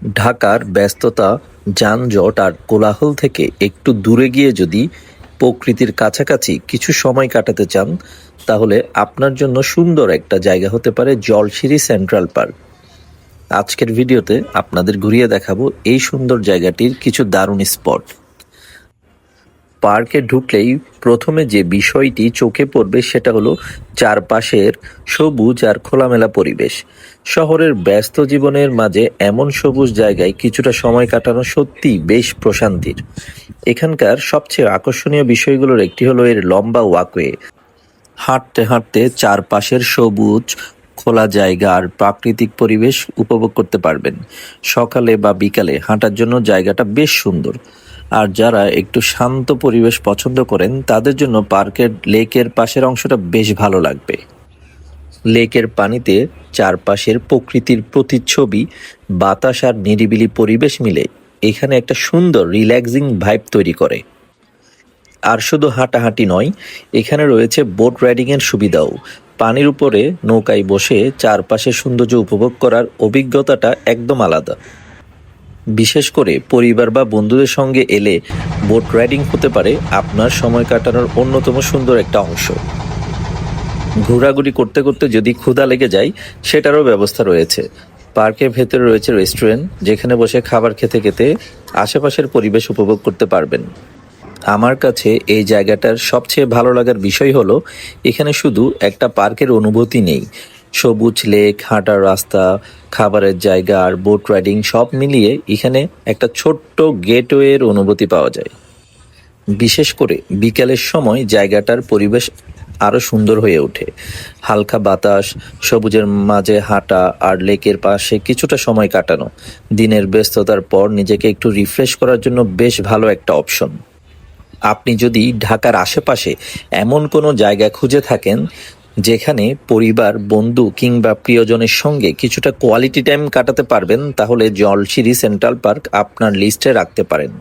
ঢাকার ব্যস্ততা, যানজট আর কোলাহল থেকে একটু দূরে গিয়ে যদি প্রকৃতির কাছাকাছি কিছু সময় কাটাতে চান, তাহলে আপনার জন্য সুন্দর একটা জায়গা হতে পারে জলশিরি সেন্ট্রাল পার্ক। আজকের ভিডিওতে আপনাদের ঘুরিয়ে দেখাবো এই সুন্দর জায়গাটির কিছু দারুণ স্পট। পার্কে ঢুকলেই প্রথমে যে বিষয়টি চোখে পড়বে সেটা হলো চারপাশের সবুজ আর খোলামেলা পরিবেশ। শহরের ব্যস্ত জীবনের মাঝে এমন সবুজ জায়গায় কিছুটা সময় কাটানো সত্যিই বেশ প্রশান্তির। এখানকার সবচেয়ে আকর্ষণীয় বিষয়গুলোর একটি হলো এর লম্বা ওয়াকওয়ে। হাঁটতে হাঁটতে চারপাশের সবুজ খোলা জায়গা আর প্রাকৃতিক পরিবেশ উপভোগ করতে পারবেন। সকালে বা বিকালে হাঁটার জন্য জায়গাটা বেশ সুন্দর। আর যারা একটু শান্ত পরিবেশ পছন্দ করেন তাদের জন্য পার্কের লেকের পাশের অংশটা বেশ ভালো লাগবে। লেকের পানিতে চারপাশের প্রকৃতির প্রতিচ্ছবি, বাতাস আর নিরিবিলি পরিবেশ মিলে এখানে একটা সুন্দর রিল্যাক্সিং ভাইব তৈরি করে। আর শুধু হাঁটাহাঁটি নয়, এখানে রয়েছে বোট রাইডিংয়ের সুবিধাও। পানির উপরে নৌকায় বসে চারপাশের সৌন্দর্য উপভোগ করার অভিজ্ঞতাটা একদম আলাদা। বিশেষ করে পরিবার বা বন্ধুদের সঙ্গে এলে বোট রাইডিং হতে পারে আপনার সময় কাটানোর অন্যতম সুন্দর একটা অংশ। ঘোরাঘুরি করতে করতে যদি ক্ষুধা লেগে যায়, সেটারও ব্যবস্থা রয়েছে। পার্কের ভেতরে রয়েছে রেস্টুরেন্ট, যেখানে বসে খাবার খেতে খেতে আশেপাশের পরিবেশ উপভোগ করতে পারবেন। আমার কাছে এই জায়গাটার সবচেয়ে ভালো লাগার বিষয় হলো এখানে শুধু একটা পার্কের অনুভূতি নেই, সবুজ লেক, হাঁটার রাস্তা, খাবারের জায়গা আর বোট রাইডিং সব মিলিয়ে এখানে একটা ছোট্ট গেটওয়ের অনুভূতি পাওয়া যায়। বিশেষ করে বিকেলের সময় জায়গাটার পরিবেশ আরও সুন্দর হয়ে ওঠে। হালকা বাতাস, সবুজের মাঝে হাঁটা আর লেকের পাশে কিছুটা সময় কাটানো দিনের ব্যস্ততার পর নিজেকে একটু রিফ্রেশ করার জন্য বেশ ভালো একটা অপশন। আপনি যদি ঢাকার আশেপাশে এমন কোনো জায়গা খুঁজে থাকেন যেখানে পরিবার, বন্ধু কিংবা প্রিয়জনের সঙ্গে কিছুটা কোয়ালিটি টাইম কাটাতে পারবেন, তাহলে জলশিরি সেন্ট্রাল পার্ক আপনার লিস্টে রাখতে পারেন।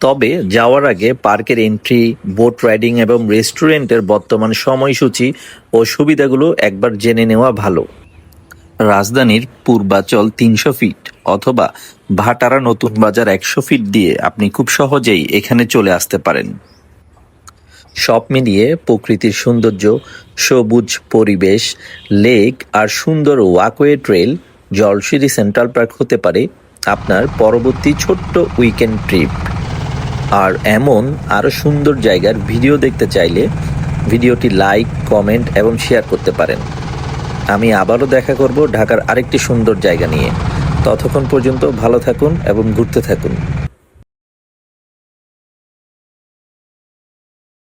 তবে যাওয়ার আগে পার্কের এন্ট্রি, বোট রাইডিং এবং রেস্টুরেন্টের বর্তমান সময়সূচি ও সুবিধাগুলো একবার জেনে নেওয়া ভালো। রাজধানীর পূর্বাচল ৩০০ ফিট অথবা ভাটারা নতুন বাজার ১০০ ফিট দিয়ে আপনি খুব সহজেই এখানে চলে আসতে পারেন। সব মিলিয়ে প্রকৃতির সৌন্দর্য, সবুজ পরিবেশ, লেক আর সুন্দর walkway trail, Jolshiri Central Park হতে পারে আপনার পরবর্তী ছোট্ট উইকেন্ড ট্রিপ। আর এমন আরও সুন্দর জায়গার ভিডিও দেখতে চাইলে ভিডিওটি লাইক, কমেন্ট এবং শেয়ার করতে পারেন। আমি আবারও দেখা করব ঢাকার আরেকটি সুন্দর জায়গা নিয়ে। ততক্ষণ পর্যন্ত ভালো থাকুন এবং ঘুরতে থাকুন।